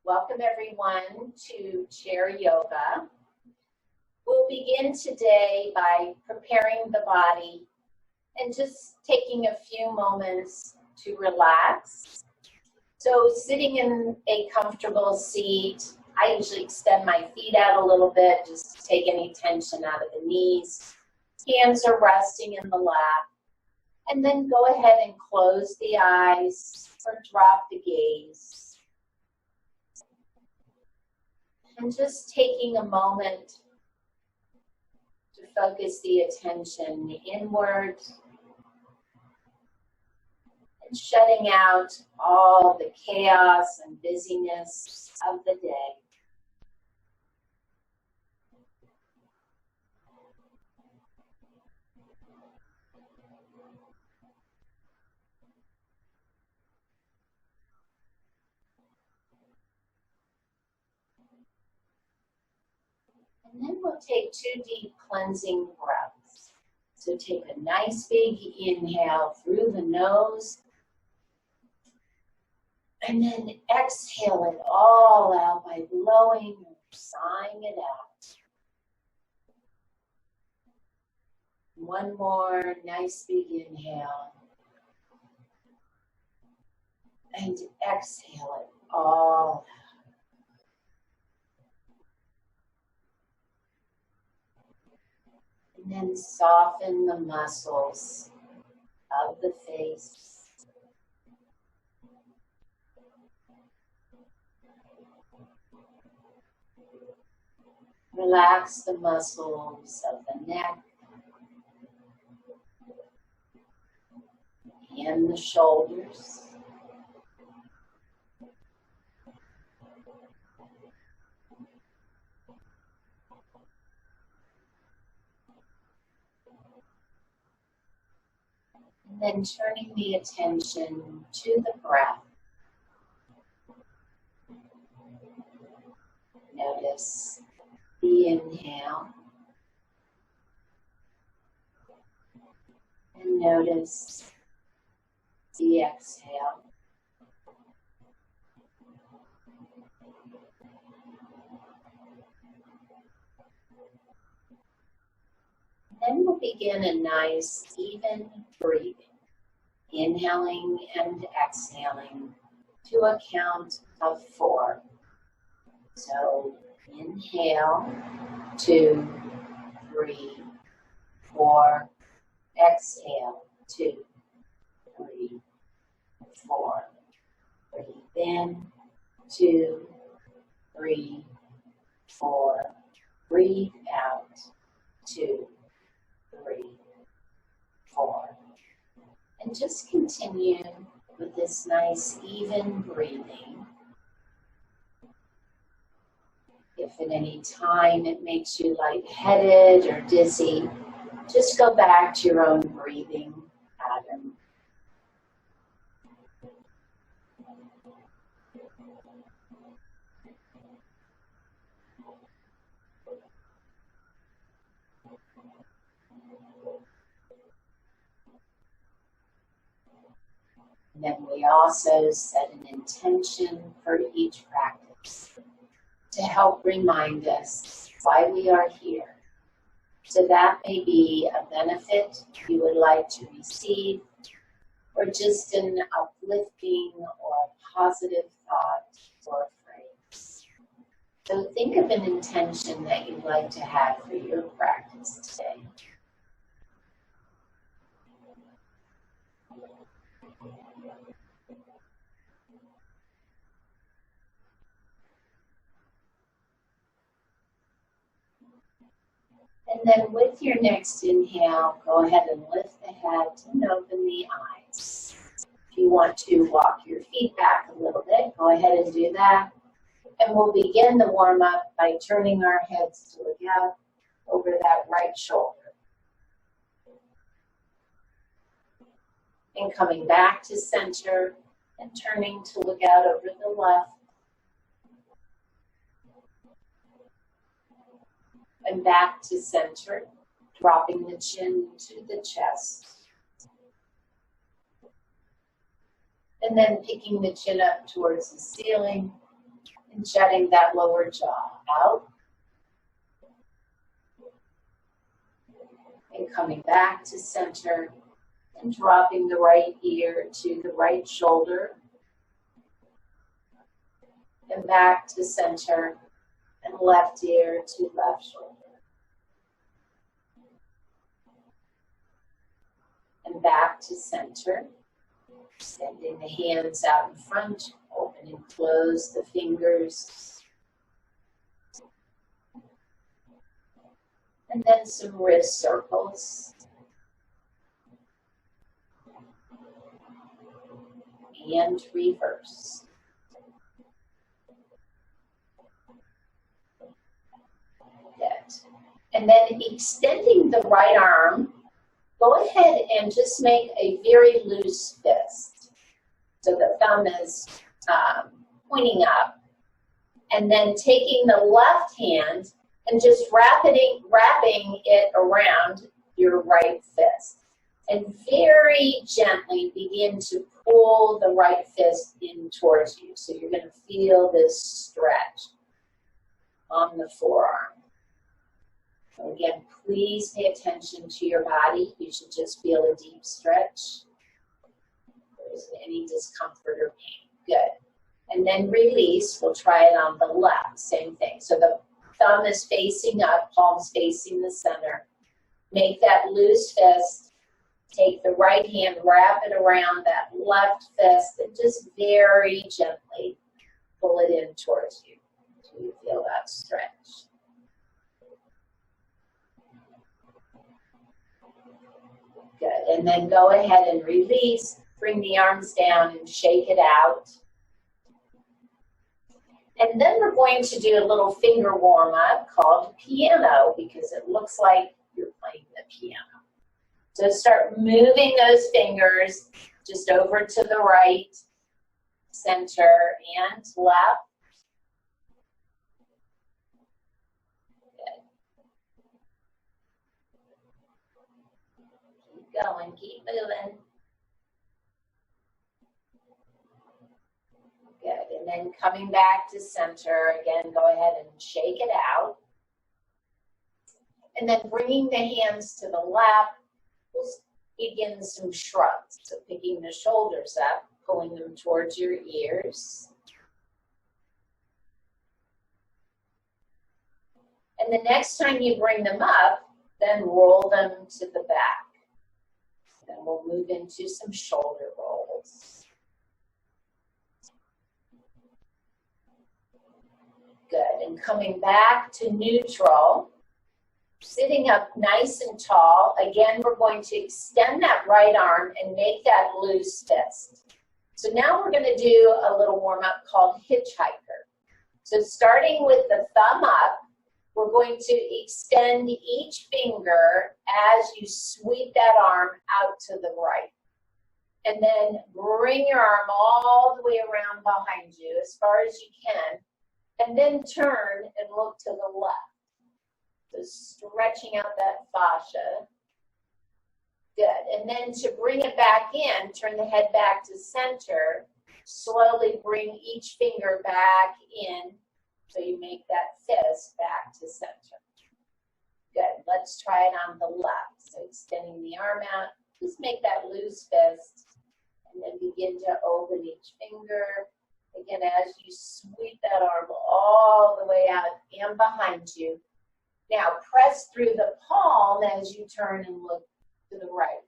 Welcome everyone to chair yoga. We'll begin today by preparing the body and just taking a few moments to relax. So sitting in a comfortable seat, I usually extend my feet out a little bit just to take any tension out of the knees. Hands are resting in the lap. And then go ahead and close the eyes or drop the gaze. And just taking a moment to focus the attention inward and shutting out all the chaos and busyness of the day. And then we'll take 2 deep cleansing breaths. So take a nice big inhale through the nose. And then exhale it all out by blowing or sighing it out. One more nice big inhale. And exhale it all out. And then soften the muscles of the face. Relax the muscles of the neck and the shoulders. And then turning the attention to the breath. Notice the inhale. And notice the exhale. Then we'll begin a nice, even breathing, inhaling and exhaling to a count of 4. So inhale, 2, 3, 4. Exhale, 2, 3, 4. Breathe in, 2, 3, 4. Breathe out, 2, 3, 4. And just continue with this nice even breathing. If at any time it makes you lightheaded or dizzy, just go back to your own breathing pattern. And then we also set an intention for each practice to help remind us why we are here. So that may be a benefit you would like to receive, or just an uplifting or positive thought or phrase. So think of an intention that you'd like to have for your practice today. And then with your next inhale, go ahead and lift the head and open the eyes. If you want to walk your feet back a little bit, go ahead and do that. And we'll begin the warm-up by turning our heads to look out over that right shoulder. And coming back to center and turning to look out over the left. And back to center, dropping the chin to the chest. And then picking the chin up towards the ceiling And jutting that lower jaw out. And coming back to center and dropping the right ear to the right shoulder. And back to center and left ear to left shoulder. And back to center. Extending the hands out in front, open and close the fingers. And then some wrist circles. And reverse. Good. And then extending the right arm, go ahead and just make a very loose fist. So the thumb is pointing up. And then taking the left hand and just wrapping it around your right fist. And very gently begin to pull the right fist in towards you. So you're going to feel this stretch on the forearm. So again, please pay attention to your body. You should just feel a deep stretch. If there's any discomfort or pain. Good. And then release. We'll try it on the left. Same thing. So the thumb is facing up, palms facing the center. Make that loose fist. Take the right hand, wrap it around that left fist, and just very gently pull it in towards you until you feel that stretch. Good. And then go ahead and release. Bring the arms down and shake it out. And then we're going to do a little finger warm-up called piano because it looks like you're playing the piano. So start moving those fingers just over to the right, center, and left. Good. Keep going, keep moving. Good, and then coming back to center, again, go ahead and shake it out. And then bringing the hands to the lap, we'll begin some shrugs. So picking the shoulders up, pulling them towards your ears. And the next time you bring them up, then roll them to the back. Then we'll move into some shoulder rolls. Good, and coming back to neutral, sitting up nice and tall. Again, we're going to extend that right arm and make that loose fist. So now we're going to do a little warm-up called hitchhiker. So starting with the thumb up, we're going to extend each finger as you sweep that arm out to the right. And then bring your arm all the way around behind you as far as you can. And then turn and look to the left. So stretching out that fascia. Good. And then to bring it back in, turn the head back to center. Slowly bring each finger back in so you make that fist back to center. Good. Let's try it on the left. So extending the arm out. Just make that loose fist. And then begin to open each finger. Again, as you sweep that arm all the way out and behind you. Now, press through the palm as you turn and look to the right.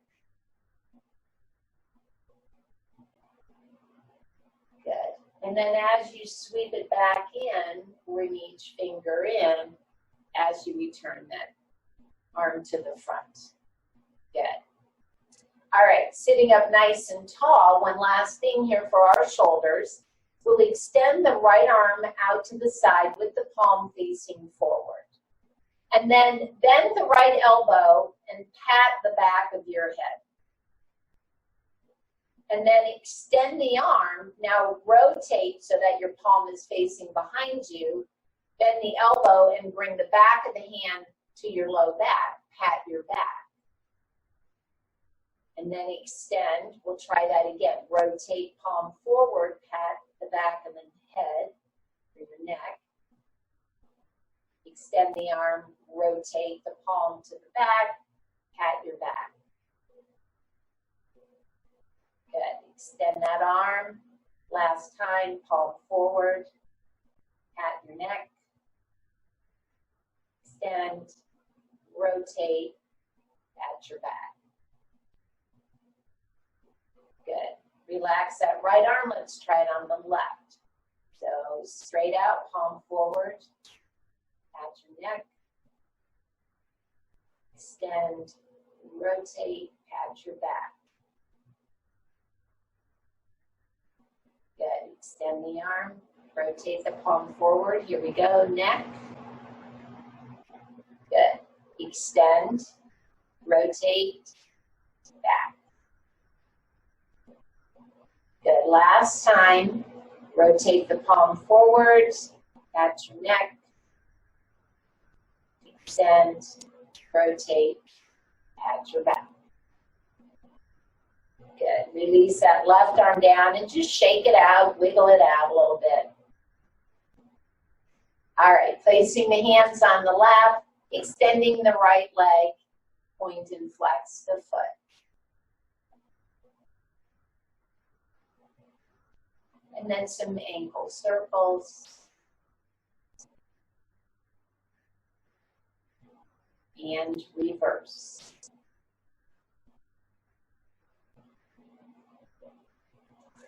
Good. And then as you sweep it back in, bring each finger in as you return that arm to the front. Good. All right, sitting up nice and tall, one last thing here for our shoulders. We'll extend the right arm out to the side with the palm facing forward. And then bend the right elbow and pat the back of your head. And then extend the arm. Now rotate so that your palm is facing behind you. Bend the elbow and bring the back of the hand to your low back. Pat your back. And then extend. We'll try that again. Rotate palm forward, pat the back of the head. through your neck. Extend the arm, rotate the palm to the back, pat your back. Good. Extend that arm. Last time, palm forward, pat your neck. Extend, rotate, pat your back. Good. Relax that right arm. Let's try it on the left. So straight out, palm forward, pat your neck. Extend, rotate, pat your back. Good. Extend the arm, rotate the palm forward. Here we go. Neck. Good. Extend, rotate, back. Good. Last time. Rotate the palm forward, pat your neck. Extend, rotate, pat your back. Good. Release that left arm down and just shake it out, wiggle it out a little bit. All right, placing the hands on the lap, extending the right leg, point and flex the foot. And then some ankle circles. And reverse.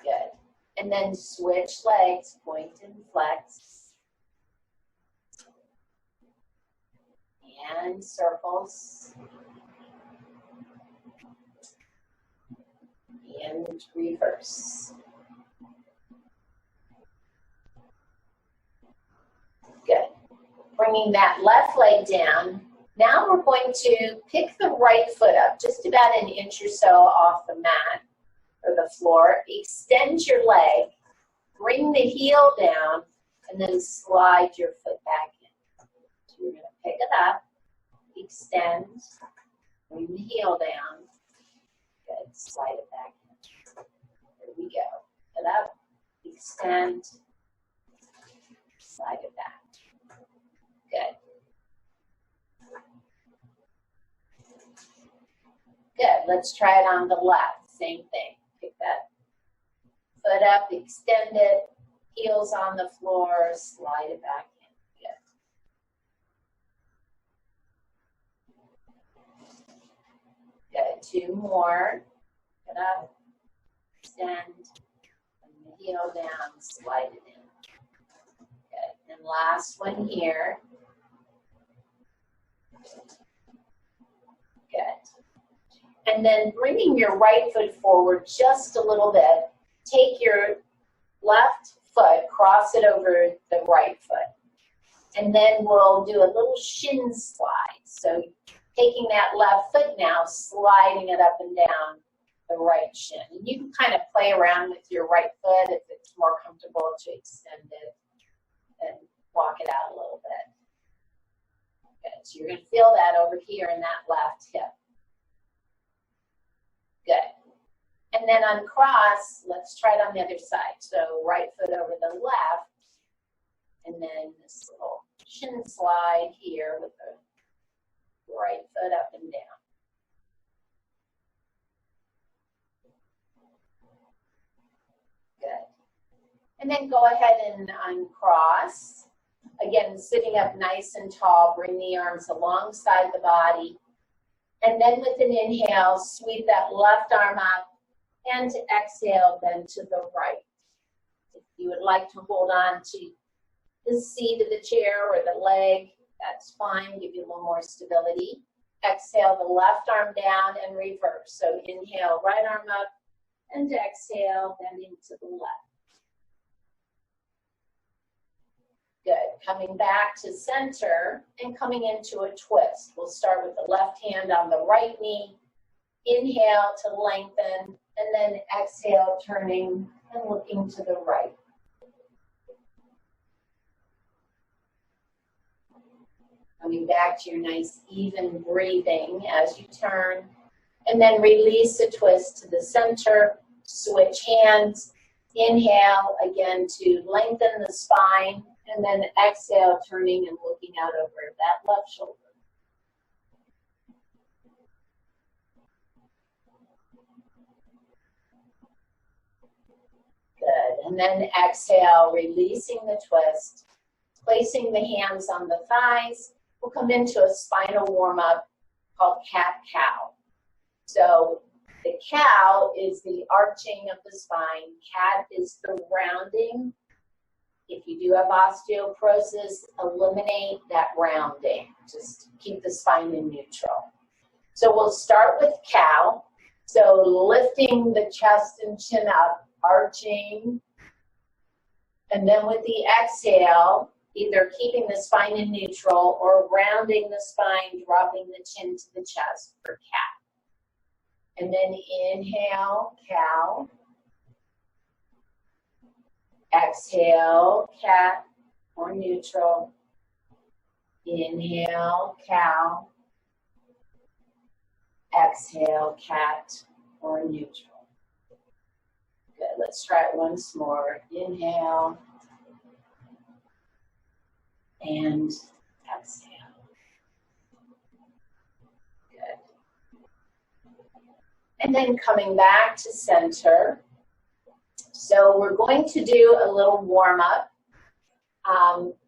Good. And then switch legs, point and flex. And circles. And reverse. Good. Bringing that left leg down. Now we're going to pick the right foot up, just about an inch or so off the mat or the floor. Extend your leg, bring the heel down, and then slide your foot back in. So you're going to pick it up, extend, bring the heel down. Good, slide it back in. There we go. Pick it up, extend, slide it back. Good. Good. Let's try it on the left. Same thing. Pick that foot up, extend it, heels on the floor, slide it back in. Good. Good. 2 more. Pick it up, extend, bring the heel down, slide it in. Good. And last one here. Good. And then bringing your right foot forward just a little bit, take your left foot, cross it over the right foot. And then we'll do a little shin slide. So taking that left foot now, sliding it up and down the right shin. And you can kind of play around with your right foot if it's more comfortable to extend it and walk it out a little bit. Good. So you're going to feel that over here in that left hip. Good. And then uncross, let's try it on the other side. So right foot over the left, and then this little shin slide here with the right foot up and down. Good. And then go ahead and uncross. Again, sitting up nice and tall, bring the arms alongside the body. And then with an inhale, sweep that left arm up, and to exhale, then to the right. If you would like to hold on to the seat of the chair or the leg, that's fine, give you a little more stability. Exhale the left arm down and reverse. So inhale, right arm up, and exhale, bending to the left. Good. Coming back to center and coming into a twist. We'll start with the left hand on the right knee. Inhale to lengthen, and then exhale, turning and looking to the right. Coming back to your nice even breathing as you turn. And then release the twist to the center. Switch hands. Inhale again to lengthen the spine. And then exhale, turning and looking out over that left shoulder. Good. And then exhale, releasing the twist, placing the hands on the thighs. We'll come into a spinal warm-up called cat-cow. So the cow is the arching of the spine. Cat is the rounding. If you do have osteoporosis, eliminate that rounding. Just keep the spine in neutral. So we'll start with cow. So lifting the chest and chin up, arching. And then with the exhale, either keeping the spine in neutral or rounding the spine, dropping the chin to the chest for cat. And then inhale, cow. Exhale, cat or neutral. Inhale, cow. Exhale, cat or neutral. Good, let's try it once more. Inhale. And exhale. Good. And then coming back to center. So we're going to do a little warm-up.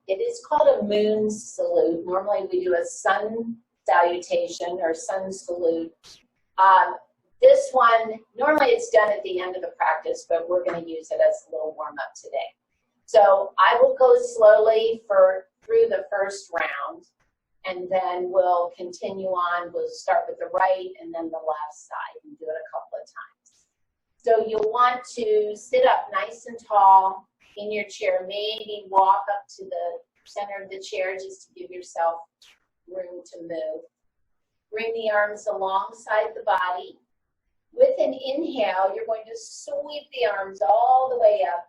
It is called a moon salute. Normally we do a sun salutation or sun salute. This one, normally it's done at the end of the practice, but we're going to use it as a little warm-up today. So I will go slowly through the first round, and then we'll continue on. We'll start with the right and then the left side and do it a couple of times. So you'll want to sit up nice and tall in your chair, maybe walk up to the center of the chair just to give yourself room to move. Bring the arms alongside the body. With an inhale, you're going to sweep the arms all the way up.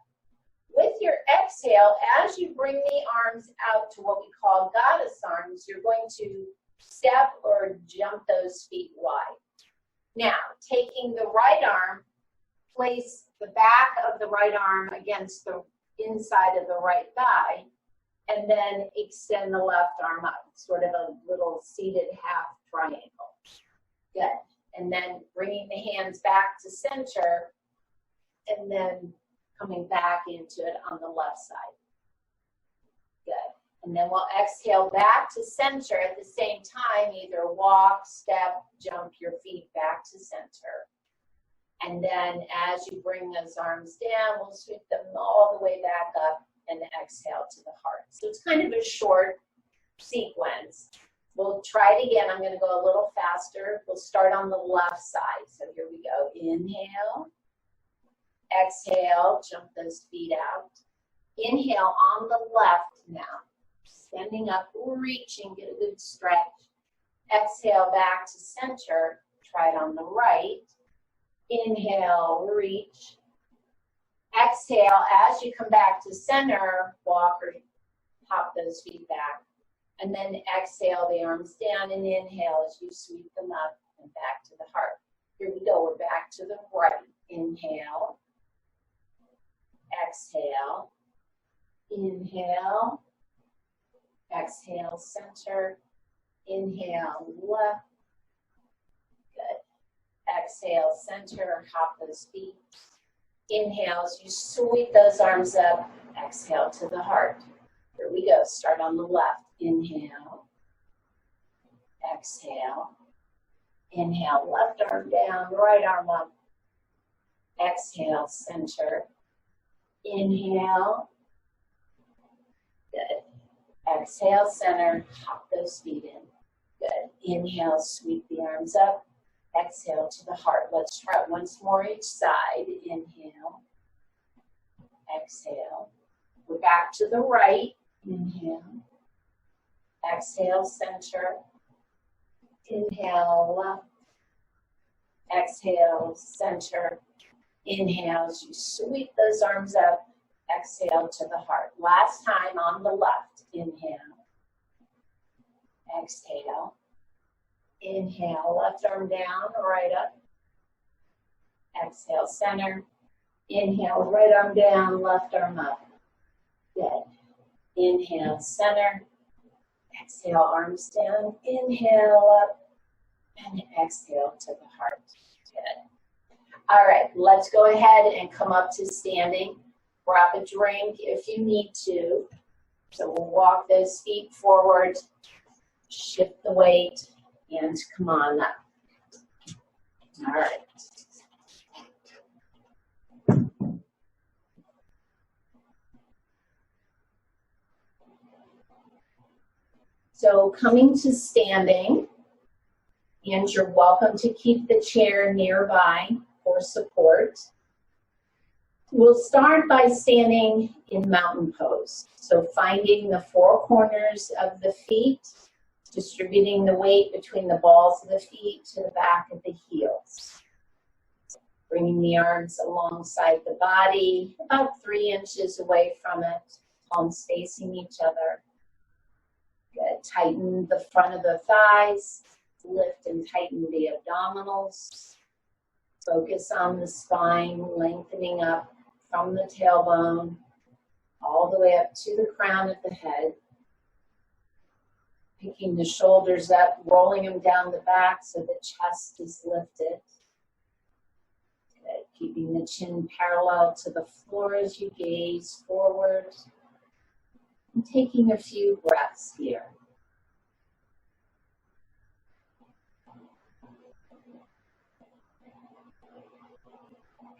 With your exhale, as you bring the arms out to what we call goddess arms, you're going to step or jump those feet wide. Now, taking the right arm, place the back of the right arm against the inside of the right thigh, and then extend the left arm up, sort of a little seated half triangle. Good. And then bringing the hands back to center, and then coming back into it on the left side. Good. And then we'll exhale back to center at the same time, either walk, step, jump your feet back to center. And then as you bring those arms down, we'll sweep them all the way back up and exhale to the heart. So it's kind of a short sequence. We'll try it again. I'm going to go a little faster. We'll start on the left side. So here we go. Inhale. Exhale. Jump those feet out. Inhale on the left now. Standing up, reaching, get a good stretch. Exhale back to center. Try it on the right. Inhale, reach. Exhale, as you come back to center, walk or hop those feet back. And then exhale the arms down and inhale as you sweep them up and back to the heart. Here we go, we're back to the right. Inhale. Exhale. Inhale. Exhale, center. Inhale, left. Good. Exhale, center, hop those feet. Inhale as you sweep those arms up. Exhale to the heart. Here we go. Start on the left. Inhale. Exhale. Inhale, left arm down, right arm up. Exhale, center. Inhale. Good. Exhale, center. Hop those feet in. Good. Inhale, sweep the arms up. Exhale to the heart. Let's try it once more each side. Inhale. Exhale. We're back to the right. Inhale. Exhale, center. Inhale, left. Exhale, center. Inhale as you sweep those arms up. Exhale to the heart. Last time on the left. Inhale. Exhale. Inhale, left arm down, right up. Exhale, center. Inhale, right arm down, left arm up. Good. Inhale, center. Exhale, arms down. Inhale, up. And exhale to the heart. Good. All right, let's go ahead and come up to standing. Grab a drink if you need to. So we'll walk those feet forward, shift the weight, and come on up. All right. So coming to standing, and you're welcome to keep the chair nearby for support. We'll start by standing in mountain pose. So finding the four corners of the feet, distributing the weight between the balls of the feet to the back of the heels. Bringing the arms alongside the body, about 3 inches away from it, palms facing each other. Good. Tighten the front of the thighs, lift and tighten the abdominals. Focus on the spine, lengthening up from the tailbone all the way up to the crown of the head. Picking the shoulders up, rolling them down the back so the chest is lifted. Good. Keeping the chin parallel to the floor as you gaze forward. And taking a few breaths here.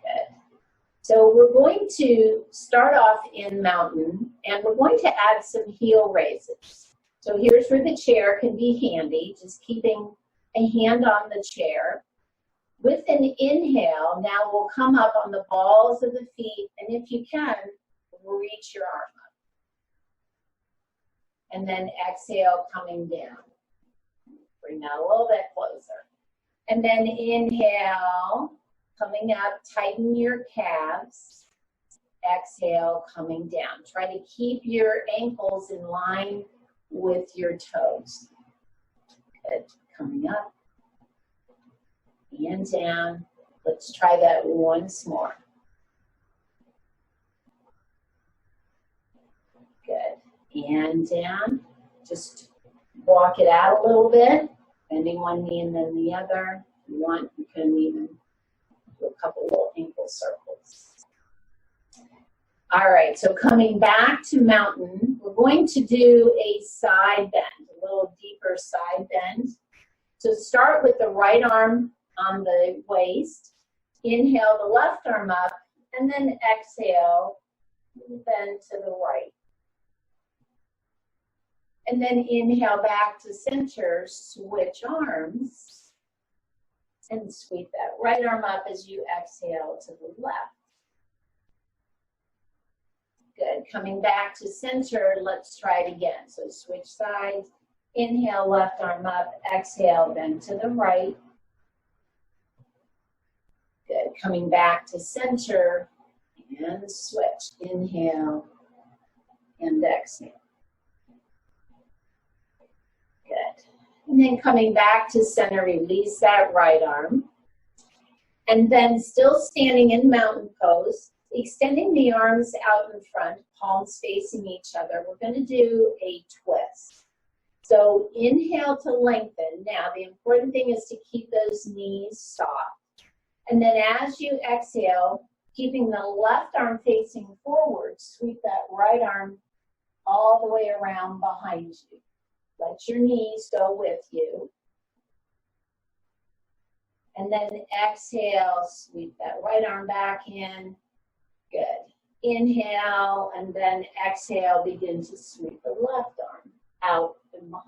Good. So we're going to start off in mountain, and we're going to add some heel raises. So here's where the chair can be handy, just keeping a hand on the chair. With an inhale, now we'll come up on the balls of the feet, and if you can, reach your arm up. And then exhale, coming down. Bring that a little bit closer. And then inhale, coming up, tighten your calves. Exhale, coming down. Try to keep your ankles in line with your toes. Good. Coming up and down. Let's try that once more. Good. And down. Just walk it out a little bit, bending one knee and then the other. If you want, you can even do a couple little ankle circles. All right, so coming back to mountain, we're going to do a side bend, a little deeper side bend. So start with the right arm on the waist. Inhale the left arm up, and then exhale, bend to the right. And then inhale back to center, switch arms, and sweep that right arm up as you exhale to the left. Good. Coming back to center, let's try it again. So switch sides. Inhale, left arm up. Exhale, bend to the right. Good. Coming back to center and switch. Inhale and exhale. Good. And then coming back to center, release that right arm. And then still standing in mountain pose, extending the arms out in front, palms facing each other. We're going to do a twist. So inhale to lengthen. Now the important thing is to keep those knees soft. And then as you exhale, keeping the left arm facing forward, sweep that right arm all the way around behind you. Let your knees go with you. And then exhale, sweep that right arm back in. Good. Inhale, and then exhale, begin to sweep the left arm out and behind.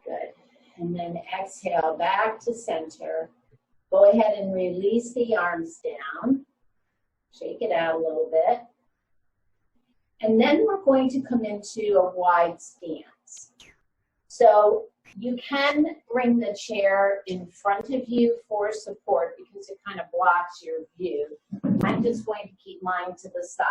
Good. And then exhale back to center. Go ahead and release the arms down. Shake it out a little bit. And then we're going to come into a wide stance. So you can bring the chair in front of you for support because it kind of blocks your view. I'm just going to keep mine to the side.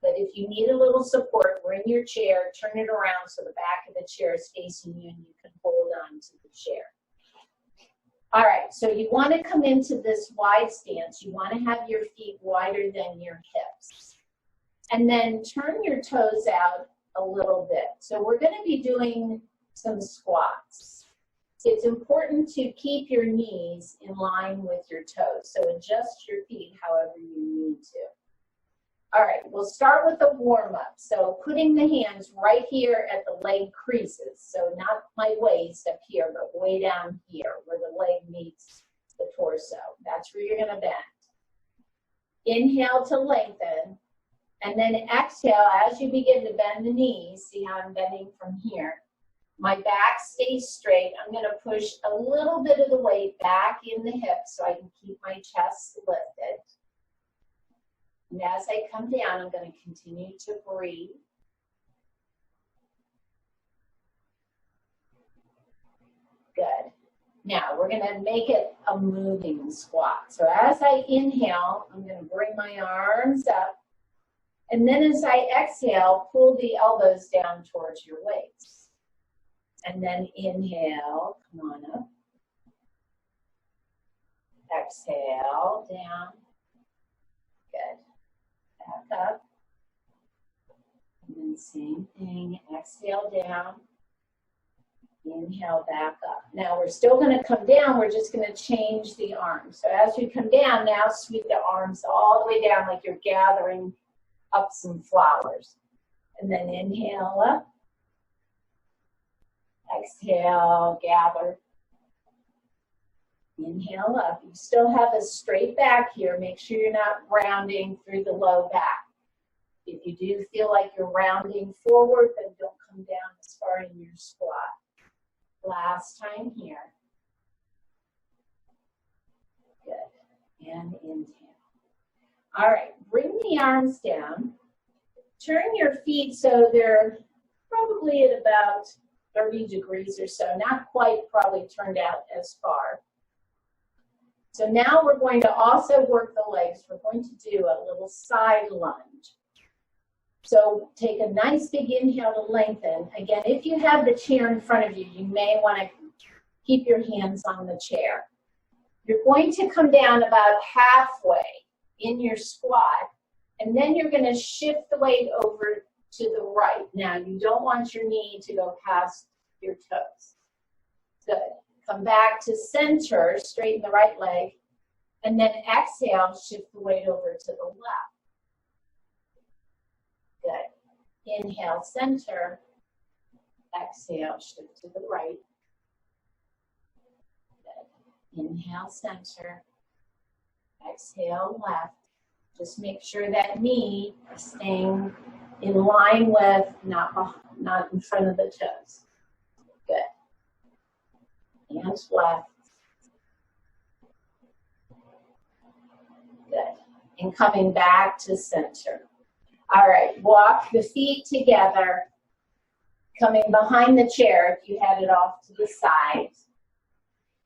But if you need a little support, bring your chair, turn it around so the back of the chair is facing you and you can hold on to the chair. All right, so you want to come into this wide stance. You want to have your feet wider than your hips. And then turn your toes out a little bit. So we're going to be doing some squats. It's important to keep your knees in line with your toes. So adjust your feet however you need to. All right, we'll start with a warm-up. So putting the hands right here at the leg creases. So not my waist up here, but way down here where the leg meets the torso. That's where you're going to bend. Inhale to lengthen, and then exhale as you begin to bend the knees. See how I'm bending from here. My back stays straight. I'm going to push a little bit of the weight back in the hips so I can keep my chest lifted. And as I come down, I'm going to continue to breathe. Good. Now, we're going to make it a moving squat. So as I inhale, I'm going to bring my arms up. And then as I exhale, pull the elbows down towards your waist. And then inhale, come on up. Exhale, down. Good. Back up. And then same thing, exhale down. Inhale back up. Now we're still going to come down, we're just going to change the arms. So as you come down, now sweep the arms all the way down like you're gathering up some flowers. And then inhale up. Exhale, gather. Inhale up. You still have a straight back here. Make sure you're not rounding through the low back. If you do feel like you're rounding forward, then don't come down as far in your squat. Last time here. Good. And inhale. All right, bring the arms down. Turn your feet so they're probably at about 30 degrees or so. Not quite probably turned out as far. So now we're going to also work the legs. We're going to do a little side lunge. So take a nice big inhale to lengthen. Again, if you have the chair in front of you, you may want to keep your hands on the chair. You're going to come down about halfway in your squat, and then you're going to shift the weight over to the right. Now, you don't want your knee to go past your toes. Good. Come back to center, straighten the right leg, and then exhale, shift the weight over to the left. Good. Inhale, center. Exhale, shift to the right. Good. Inhale, center. Exhale, left. Just make sure that knee is staying in line with, not in front of the toes. Good. Hands left. Good. And coming back to center. All right, walk the feet together, coming behind the chair if you had it off to the side.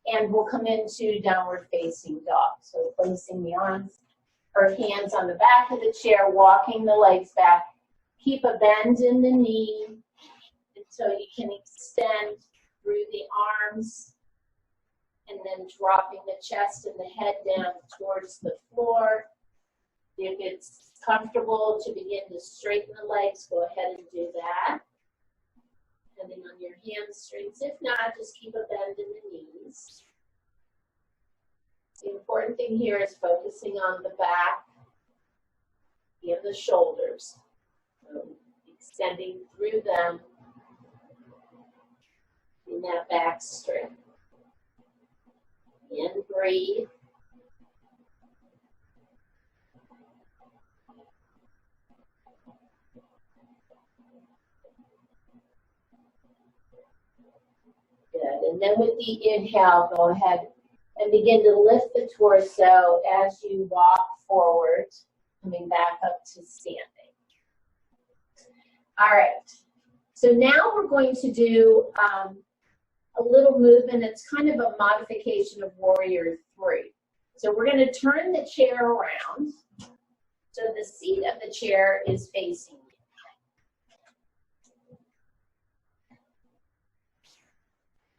And we'll come into downward facing dog. So placing the arms or hands on the back of the chair, walking the legs back. Keep a bend in the knee until you can extend through the arms, and then dropping the chest and the head down towards the floor. If it's comfortable to begin to straighten the legs, go ahead and do that, depending on your hamstrings. If not, just keep a bend in the knees. The important thing here is focusing on the back and the shoulders. So extending through them in that back strength. And breathe. Good. And then with the inhale, go ahead and begin to lift the torso as you walk forward, coming back up to standing. All right. So now we're going to do a little movement. It's kind of a modification of Warrior 3. So we're going to turn the chair around so the seat of the chair is facing you.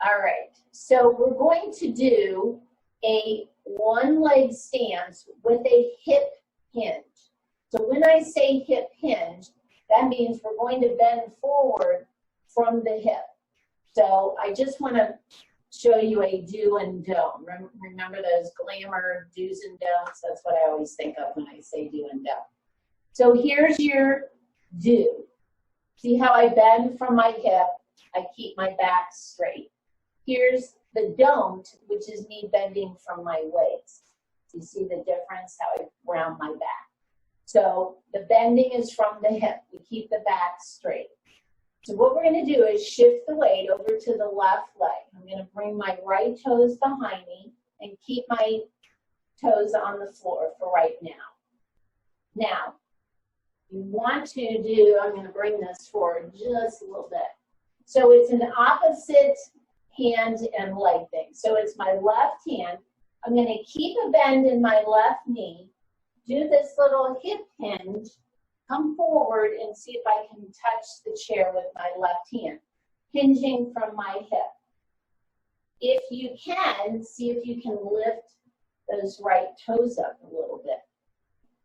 All right, so we're going to do a one-leg stance with a hip hinge. So when I say hip hinge, that means we're going to bend forward from the hip. So I just want to show you a do and don't. Remember those glamour do's and don'ts? That's what I always think of when I say do and don't. So here's your do. See how I bend from my hip? I keep my back straight. Here's the don't, which is me bending from my waist. You see the difference, how I round my back. So the bending is from the hip. We keep the back straight. So what we're going to do is shift the weight over to the left leg. I'm going to bring my right toes behind me and keep my toes on the floor for right now. Now, you want to do, I'm going to bring this forward just a little bit. So it's an opposite hand and leg thing. So it's my left hand. I'm going to keep a bend in my left knee, do this little hip hinge, come forward and see if I can touch the chair with my left hand, hinging from my hip. If you can, see if you can lift those right toes up a little bit.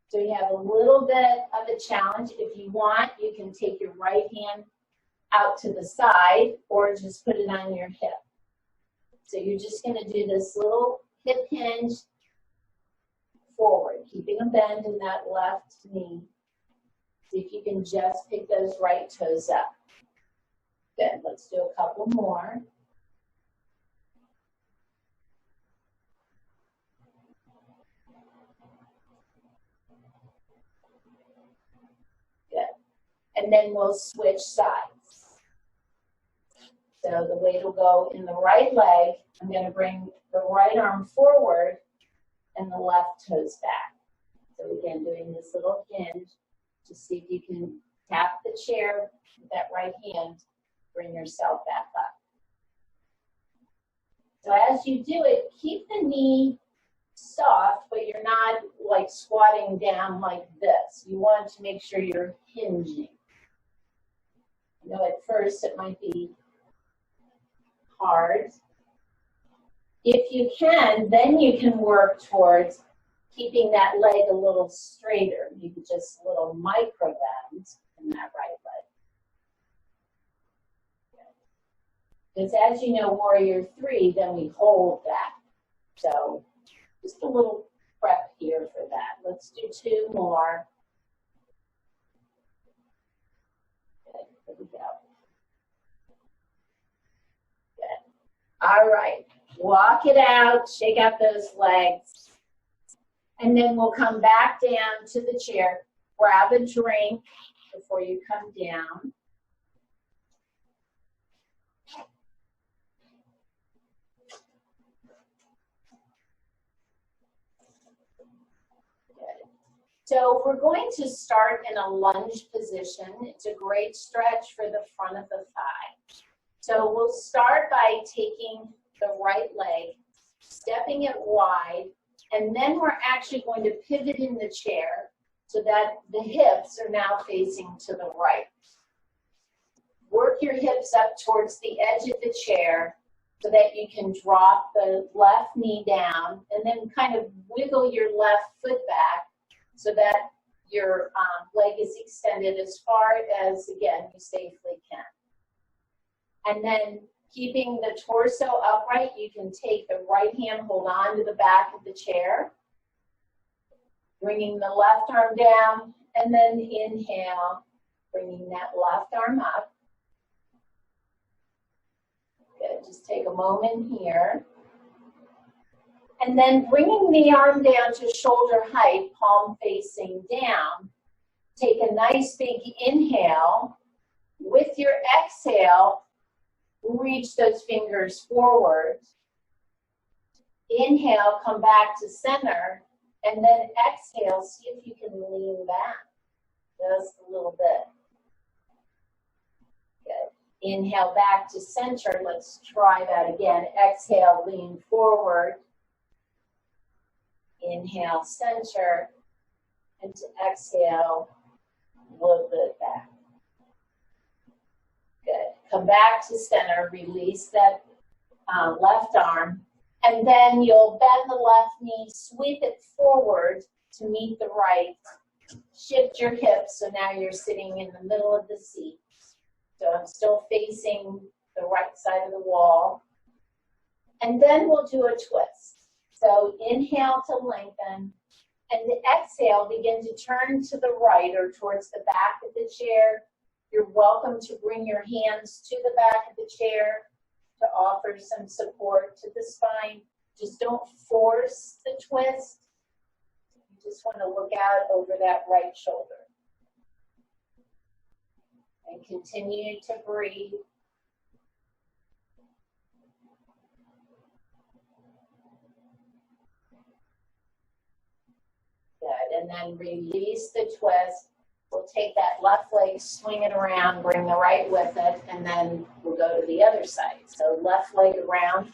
So you have a little bit of a challenge. If you want, you can take your right hand out to the side or just put it on your hip. So you're just going to do this little hip hinge forward, keeping a bend in that left knee. See if you can just pick those right toes up. Good. Let's do a couple more. Good. And then we'll switch sides. So the weight will go in the right leg. I'm going to bring the right arm forward and the left toes back. So again, doing this little hinge. Just see if you can tap the chair with that right hand, bring yourself back up. So as you do it, keep the knee soft, but you're not like squatting down like this. You want to make sure you're hinging. You know, at first it might be hard. If you can, then you can work towards keeping that leg a little straighter, maybe just a little micro bend in that right leg. Because as you know, Warrior 3, then we hold that. So just a little prep here for that. Let's do 2 more. Good, here we go. Good. All right, walk it out, shake out those legs. And then we'll come back down to the chair, grab a drink before you come down. Good. So we're going to start in a lunge position. It's a great stretch for the front of the thigh. So we'll start by taking the right leg, stepping it wide, and then we're actually going to pivot in the chair so that the hips are now facing to the right. Work your hips up towards the edge of the chair so that you can drop the left knee down and then kind of wiggle your left foot back so that your leg is extended as far as, again, you safely can. And then keeping the torso upright, you can take the right hand, hold on to the back of the chair, bringing the left arm down, and then inhale, bringing that left arm up. Good, just take a moment here. And then bringing the arm down to shoulder height, palm facing down. Take a nice big inhale. With your exhale, reach those fingers forward. Inhale, come back to center, and then exhale, see if you can lean back just a little bit. Good. Inhale back to center. Let's try that again. Exhale, lean forward. Inhale, center, and to exhale, a little bit back. Good. Come back to center, release that left arm, and then you'll bend the left knee, sweep it forward to meet the right, shift your hips, so now you're sitting in the middle of the seat. So I'm still facing the right side of the wall. And then we'll do a twist. So inhale to lengthen, and the exhale, begin to turn to the right or towards the back of the chair. You're welcome to bring your hands to the back of the chair to offer some support to the spine. Just don't force the twist. You just want to look out over that right shoulder. And continue to breathe. Good, and then release the twist. We'll take that left leg, swing it around, bring the right with it, and then we'll go to the other side. So left leg around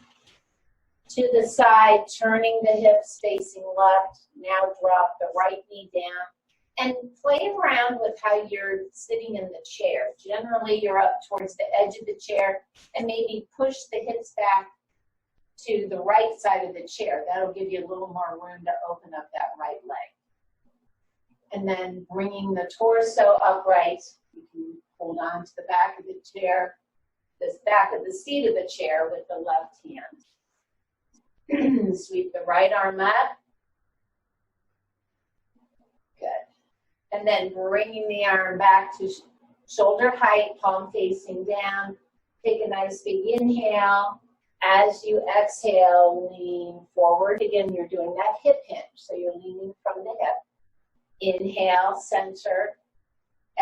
to the side, turning the hips facing left. Now drop the right knee down. And play around with how you're sitting in the chair. Generally, you're up towards the edge of the chair, and maybe push the hips back to the right side of the chair. That'll give you a little more room to open up that right leg. And then bringing the torso upright, you can hold on to the back of the chair, the back of the seat of the chair with the left hand. Sweep the right arm up. Good. And then bringing the arm back to shoulder height, palm facing down. Take a nice big inhale. As you exhale, lean forward. Again, you're doing that hip hinge, so you're leaning from the hip. Inhale, center.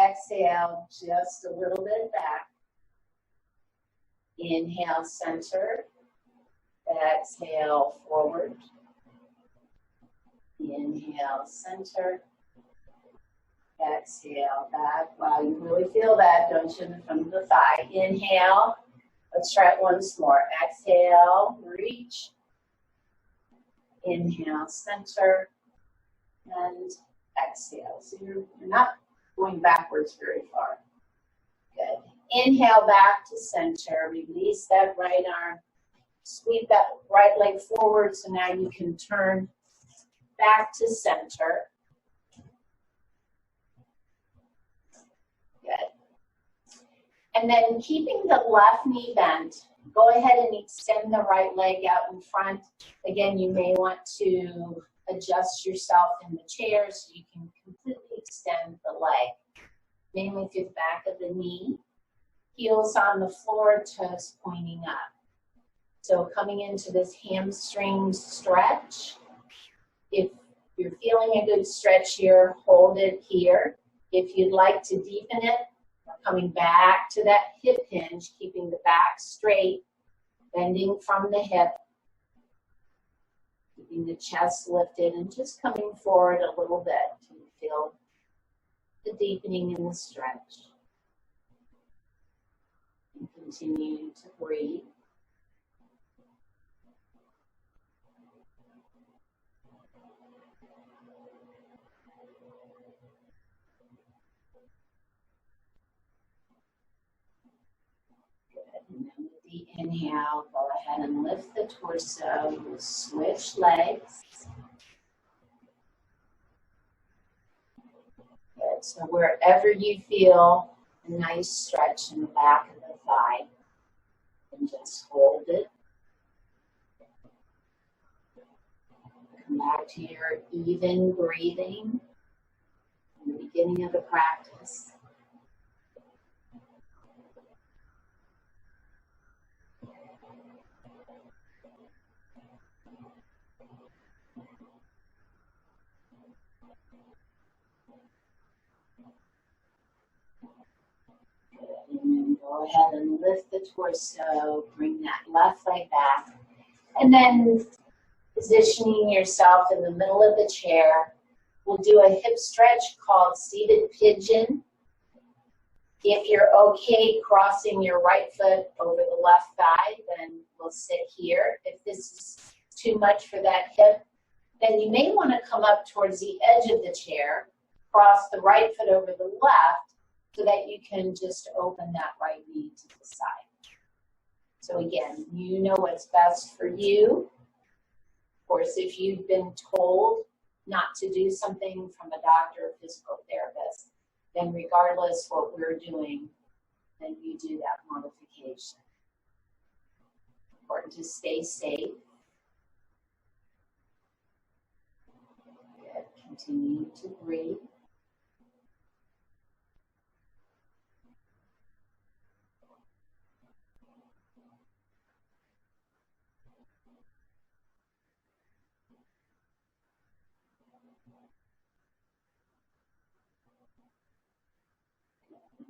Exhale, just a little bit back. Inhale, center. Exhale, forward. Inhale, center. Exhale, back. Wow, you really feel that, don't you, from the thigh. Inhale. Let's try it once more. Exhale, reach. Inhale, center. And exhale. So you're not going backwards very far. Good. Inhale back to center. Release that right arm. Sweep that right leg forward, so now you can turn back to center. Good. And then keeping the left knee bent, go ahead and extend the right leg out in front. Again, you may want to adjust yourself in the chair so you can completely extend the leg, mainly through the back of the knee. Heels on the floor, toes pointing up. So coming into this hamstring stretch, if you're feeling a good stretch here, hold it here. If you'd like to deepen it, coming back to that hip hinge, keeping the back straight, bending from the hip, keeping the chest lifted, and just coming forward a little bit to feel the deepening in the stretch. And continue to breathe. And then with the inhale, go ahead and lift the torso. You'll switch legs. Good. So wherever you feel a nice stretch in the back of the thigh, and just hold it. Come back to your even breathing in the beginning of the practice. And then go ahead and lift the torso, bring that left leg back, and then positioning yourself in the middle of the chair. We'll do a hip stretch called seated pigeon. If you're okay crossing your right foot over the left thigh, then we'll sit here. If this is too much for that hip, then you may want to come up towards the edge of the chair, cross the right foot over the left, so that you can just open that right knee to the side. So again, you know what's best for you. Of course, if you've been told not to do something from a doctor or physical therapist, then regardless what we're doing, then you do that modification. Important to stay safe. Good. Continue to breathe.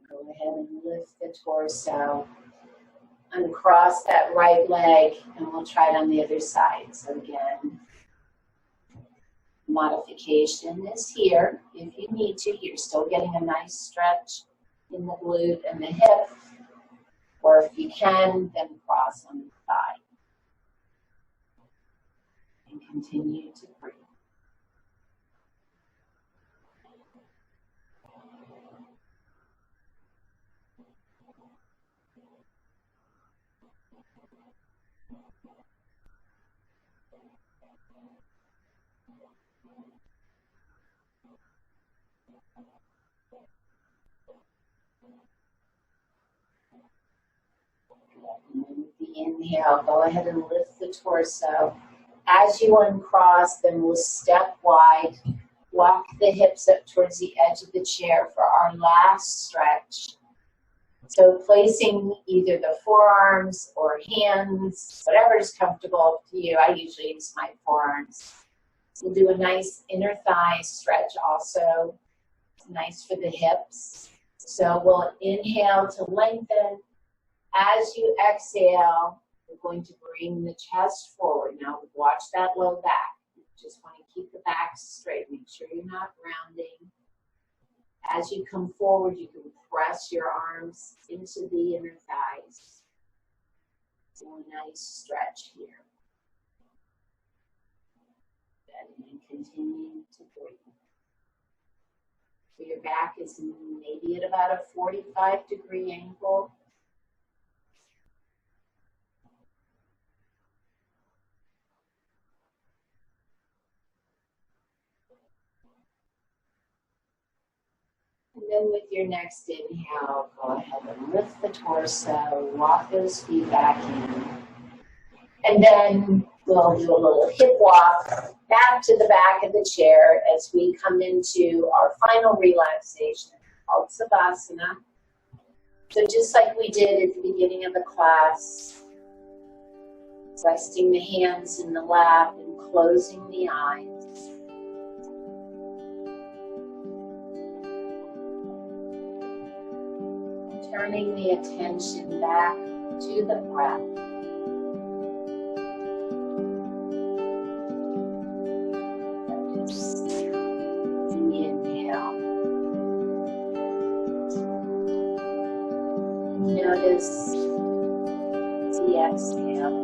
Go ahead and lift the torso. Uncross that right leg, and we'll try it on the other side. So again, modification is here. If you need to, you're still getting a nice stretch in the glute and the hip. Or if you can, then cross on the thigh. And continue to breathe. And then with the inhale, go ahead and lift the torso. As you uncross, then we'll step wide, walk the hips up towards the edge of the chair for our last stretch. So placing either the forearms or hands, whatever is comfortable to you. I usually use my forearms. We'll do a nice inner thigh stretch also. Nice for the hips. So we'll inhale to lengthen. As you exhale, we're going to bring the chest forward. Now watch that low back. You just want to keep the back straight. Make sure you're not rounding. As you come forward, you can press your arms into the inner thighs. So a nice stretch here. And continue to breathe. So your back is maybe at about a 45-degree angle. And then with your next inhale, go ahead and lift the torso, walk those feet back in. And then we'll do a little hip walk back to the back of the chair as we come into our final relaxation called Savasana. So just like we did at the beginning of the class, resting the hands in the lap and closing the eyes. Turning the attention back to the breath. Notice the inhale. Notice the exhale.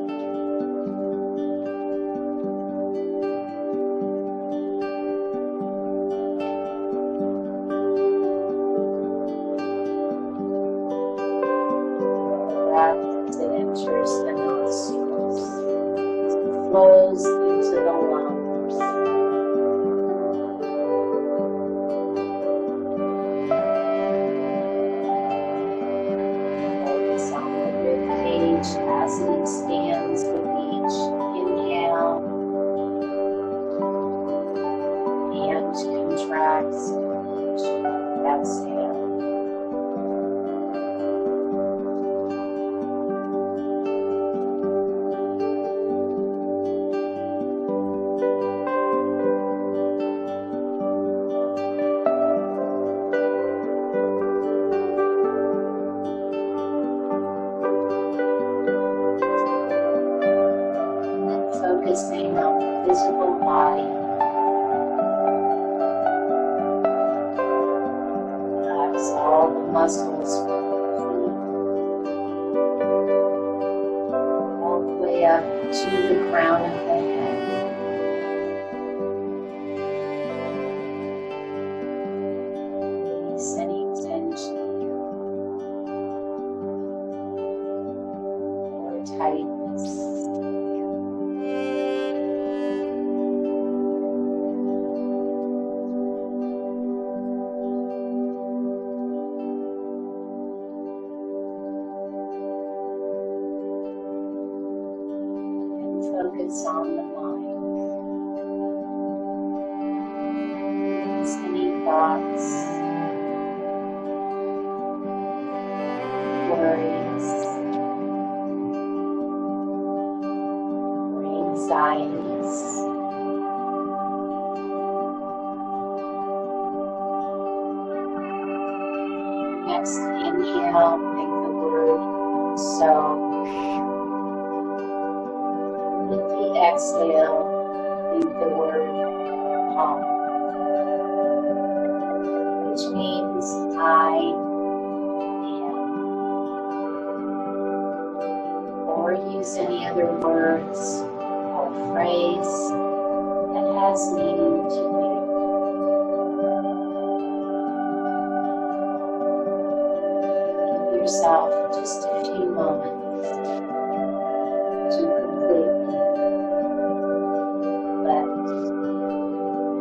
Flows into the lungs. Focus on the rib cage as it expands with each inhale and contracts with each exhale. Focusing on the physical body. Relax all the muscles from the feet, all the way up to the crown of the head. Release any tension or tightness. next inhale, think the word so. With the exhale, think the word home, which means I am. Or use any other words or phrase that has meaning to you. Give yourself just a few moments to completely let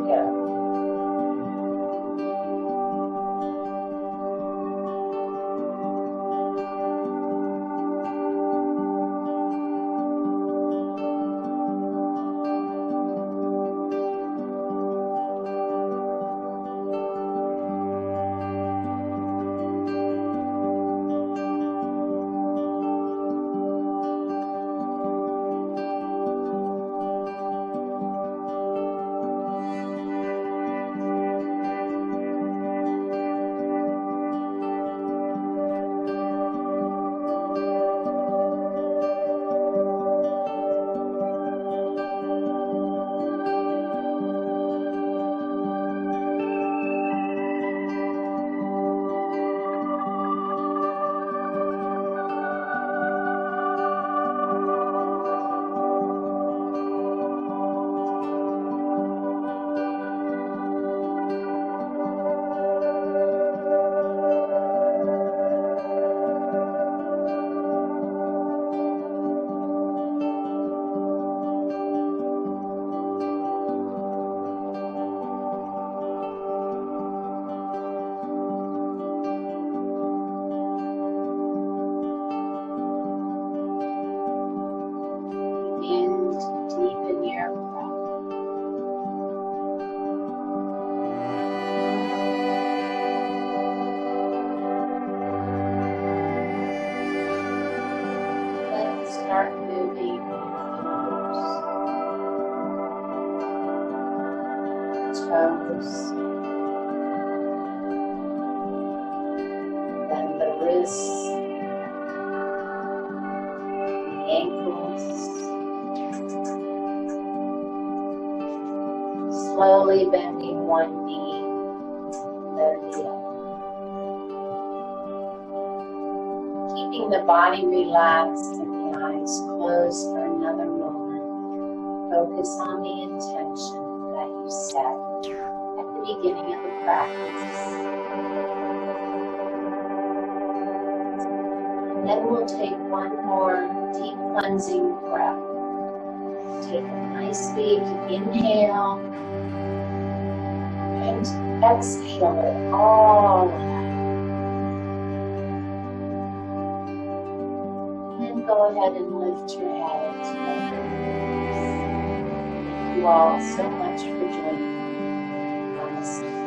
go. Start moving your toes, then the wrists, the ankles, slowly bending one knee, then the other. Keeping the body relaxed and the eyes closed for another moment. Focus on the intention that you set at the beginning of the practice. And then we'll take one more deep cleansing breath. Take a nice big inhale and exhale it all out. Go ahead and lift your head. Thank you all so much for joining me. Namaste.